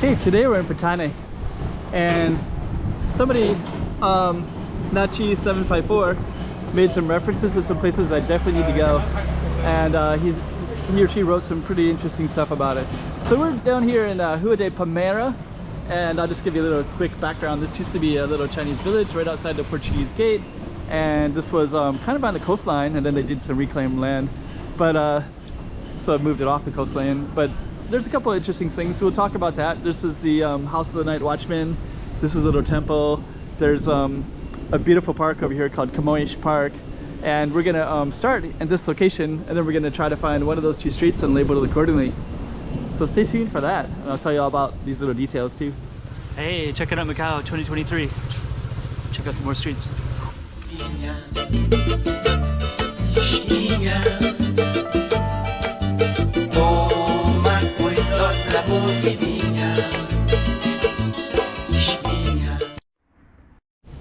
Okay, today we're in Patane, and somebody, Nachi754, made some references to some places I definitely need to go, and he or she wrote some pretty interesting stuff about it. So we're down here in Rua de Palmeira, and I'll just give you a little quick background. This used to be a little Chinese village right outside the Portuguese gate, and this was kind of on the coastline, and then they did some reclaimed land, but so it moved it off the coastline. But there's a couple of interesting things, so we'll talk about that. This is the House of the Night Watchman. This is a little temple. There's a beautiful park over here called Camões Park, and we're gonna start at this location, and then we're gonna try to find one of those two streets and label it accordingly. So stay tuned for that, and I'll tell you all about these little details too. Hey, check it out, Macau 2023. Check out some more streets.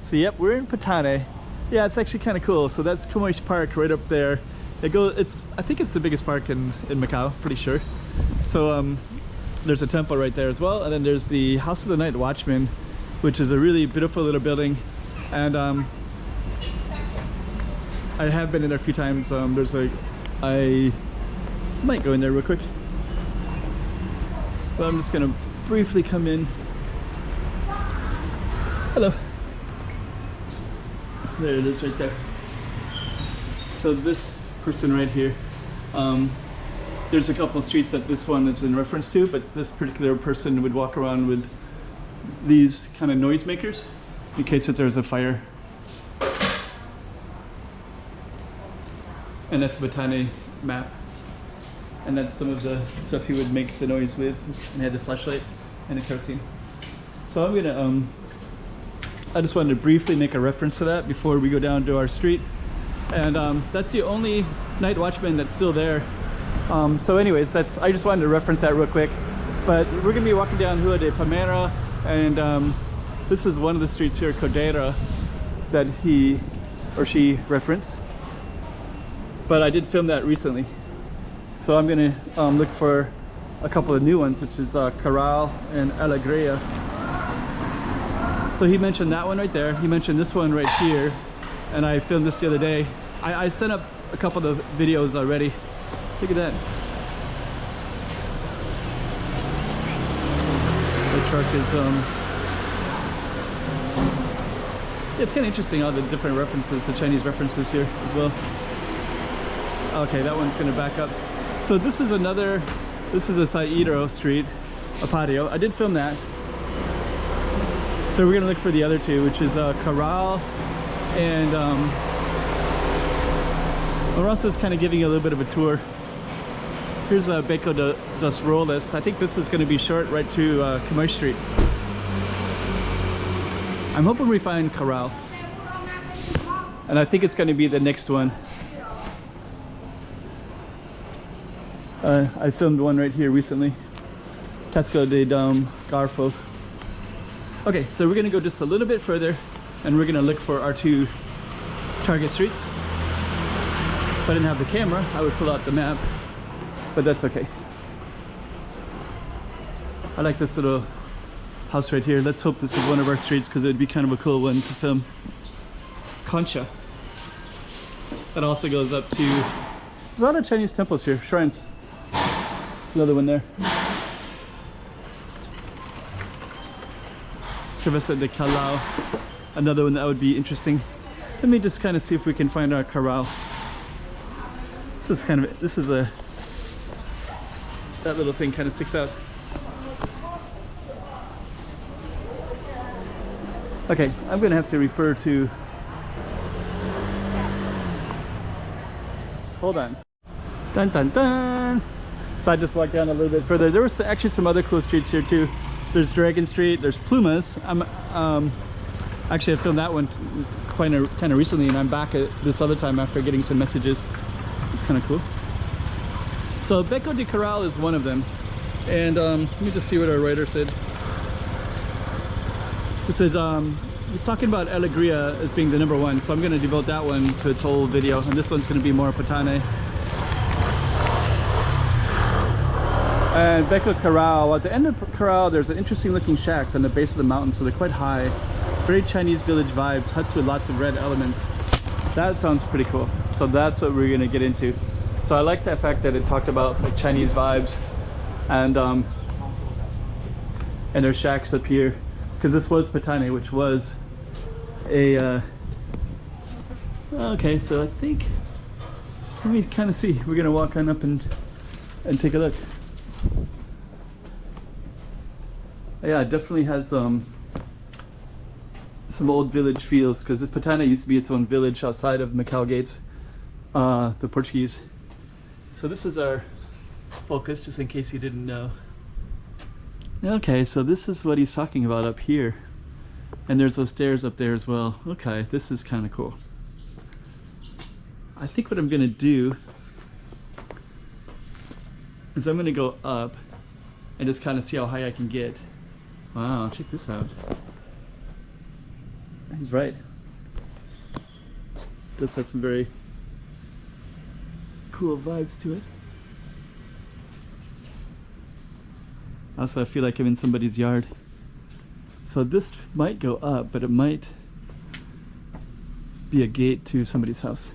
So yep, we're in Patane. Yeah, it's actually kind of cool. So that's Camões Park right up there. I think it's the biggest park in Macau, pretty sure. So there's a temple right there as well, and then there's the House of the Night Watchman, which is a really beautiful little building. And I have been in there a few times. I might go in there real quick. But I'm just gonna briefly come in. Hello. There it is right there. So this person right here, there's a couple of streets that this one is in reference to, but this particular person would walk around with these kind of noisemakers in case that there's a fire. And that's the Patane map. And that's some of the stuff he would make the noise with. And he had the flashlight and the kerosene. So I'm gonna, I just wanted to briefly make a reference to that before we go down to our street. And that's the only night watchman that's still there. So anyways, I just wanted to reference that real quick. But we're gonna be walking down Rua de Palmeira, and this is one of the streets here, Codeira, that he or she referenced. But I did film that recently. So I'm gonna look for a couple of new ones, which is Corral and Alegria. So he mentioned that one right there. He mentioned this one right here, and I filmed this the other day. I sent up a couple of videos already. Look at that. The truck is it's kind of interesting, all the different references, the Chinese references here as well. Okay, that one's gonna back up. So this is a Saído street, a patio. I did film that. So we're gonna look for the other two, which is Corral and Marosa's kind of giving you a little bit of a tour. Here's Beco dos Rolas. I think this is gonna be short right to Camões Street. I'm hoping we find Corral. And I think it's gonna be the next one. I filmed one right here recently. Casco de Garfo. Okay, so we're gonna go just a little bit further, and we're gonna look for our two target streets. If I didn't have the camera, I would pull out the map, but that's okay. I like this little house right here. Let's hope this is one of our streets, because it would be kind of a cool one to film. Concha. That also goes up to, there's a lot of Chinese temples here, shrines. Another one there. Travessa de Calao. Another one that would be interesting. Let me just kind of see if we can find our corral. So it's kind of, this is that little thing kind of sticks out. Okay, I'm gonna have to refer to, hold on. Dun dun dun. So I just walked down a little bit further. There was actually some other cool streets here too. There's Dragon Street, there's Plumas. Actually I filmed that one kind of recently, and I'm back at this other time after getting some messages. It's kind of cool. So Beco de Corral is one of them. And let me just see what our writer said. He said, he's talking about Alegria as being the #1, so I'm going to devote that one to its whole video, and this one's going to be more Patane. And Beco Corral. At the end of Corral, there's an interesting looking shacks on the base of the mountain, so they're quite high. Very Chinese village vibes, huts with lots of red elements. That sounds pretty cool. So that's what we're gonna get into. So I like that fact that it talked about like Chinese vibes and there's shacks up here, because this was Patane, which was a okay, so I think let me kind of see. We're gonna walk on up and take a look. Yeah, it definitely has some old village feels, because this Patane used to be its own village outside of Macau gates, the Portuguese. So this is our focus, just in case you didn't know. Okay, so this is what he's talking about up here, and there's those stairs up there as well. Okay, this is kind of cool. I think what I'm gonna do is I'm gonna go up and just kind of see how high I can get. Wow, check this out. He's right. This has some very cool vibes to it. Also, I feel like I'm in somebody's yard. So this might go up, but it might be a gate to somebody's house.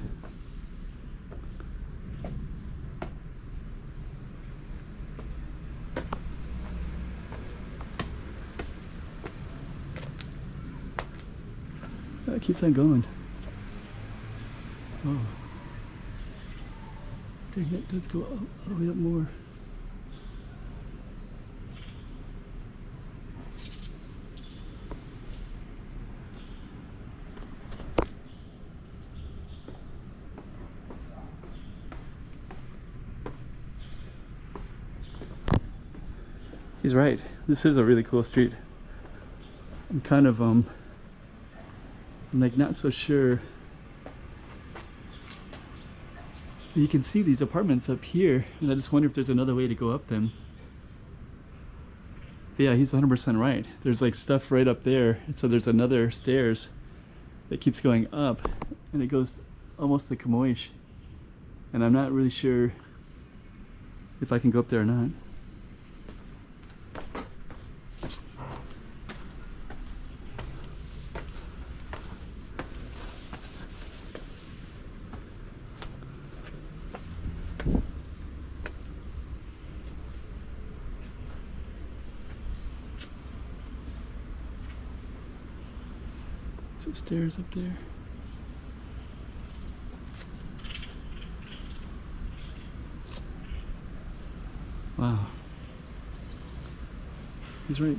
It keeps on going. Oh. Dang, that does go all the way up more. He's right. This is a really cool street. I'm kind of I'm like not so sure. You can see these apartments up here, and I just wonder if there's another way to go up them. But yeah, he's 100% right. There's like stuff right up there, and so there's another stairs that keeps going up, and it goes almost to Camoish. And I'm not really sure if I can go up there or not. Stairs up there. Wow. He's right.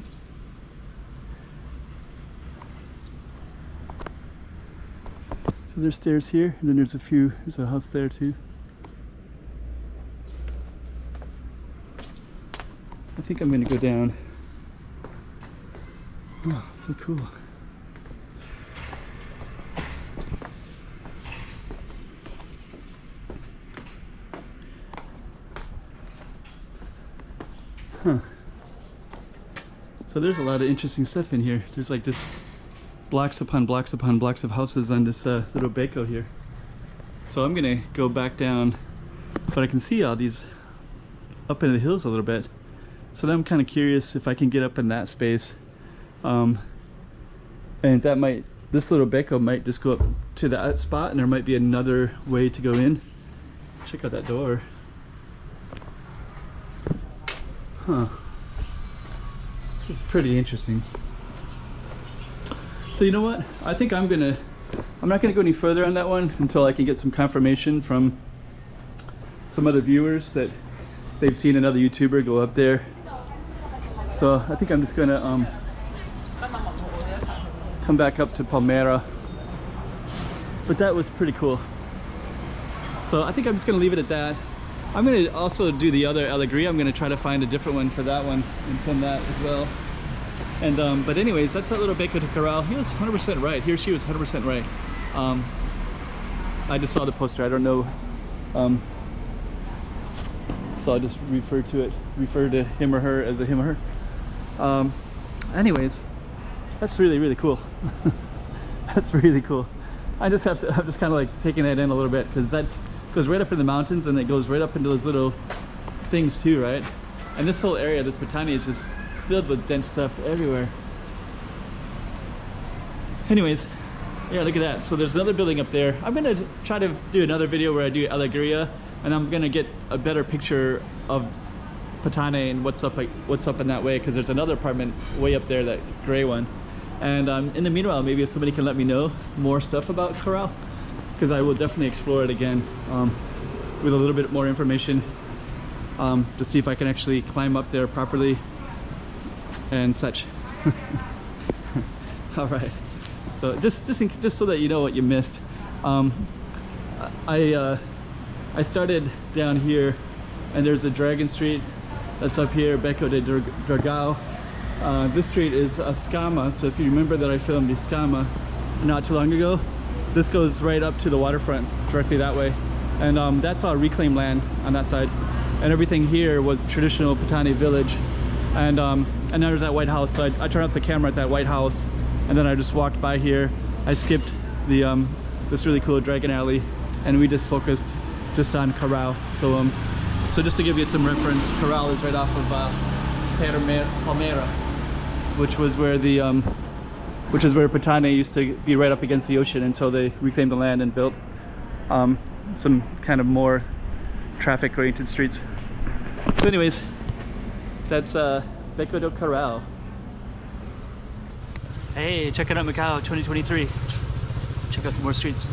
So there's stairs here, and then there's a house there too. I think I'm gonna go down. Wow, so cool. Huh. So there's a lot of interesting stuff in here. There's like just blocks upon blocks upon blocks of houses on this little Beco here. So I'm gonna go back down, but I can see all these up into the hills a little bit. So now I'm kind of curious if I can get up in that space. And this little Beco might just go up to that spot, and there might be another way to go in. Check out that door. Huh. This is pretty interesting. So you know what? I think I'm not gonna go any further on that one until I can get some confirmation from some other viewers that they've seen another YouTuber go up there. So I think I'm just gonna come back up to Palmeira. But that was pretty cool. So I think I'm just gonna leave it at that. I'm going to also do the other Alegria. I'm going to try to find a different one for that one and film that as well. And but anyways, that's that little Beco de Corral. He was 100% right. He or she was 100% right. I just saw the poster. I don't know. So I'll just refer to him or her as a him or her. Anyways, that's really, really cool. That's really cool. I'm just kind of like taking that in a little bit, because goes right up in the mountains, and it goes right up into those little things too, right? And this whole area, this Patane, is just filled with dense stuff everywhere. Anyways, yeah, look at that. So there's another building up there. I'm gonna try to do another video where I do Alegria, and I'm gonna get a better picture of Patane and what's up in that way, because there's another apartment way up there, that gray one. And in the meanwhile, maybe if somebody can let me know more stuff about Corral, because I will definitely explore it again with a little bit more information to see if I can actually climb up there properly and such. All right. So just so that you know what you missed, I started down here, and there's a Dragon Street that's up here, Beco de Dragao. This street is Escama, so if you remember that I filmed Escama not too long ago, this goes right up to the waterfront, directly that way. And that's all reclaimed land on that side. And everything here was traditional Patane village. And now there's that White House, so I turned up the camera at that White House, and then I just walked by here. I skipped the this really cool Dragon Alley, and we just focused just on Corral. So so just to give you some reference, Corral is right off of Palmeira, which was where the which is where Patane used to be, right up against the ocean, until they reclaimed the land and built some kind of more traffic-oriented streets. So anyways, that's Beco do Corral. Hey, check it out, Macau 2023. Check out some more streets.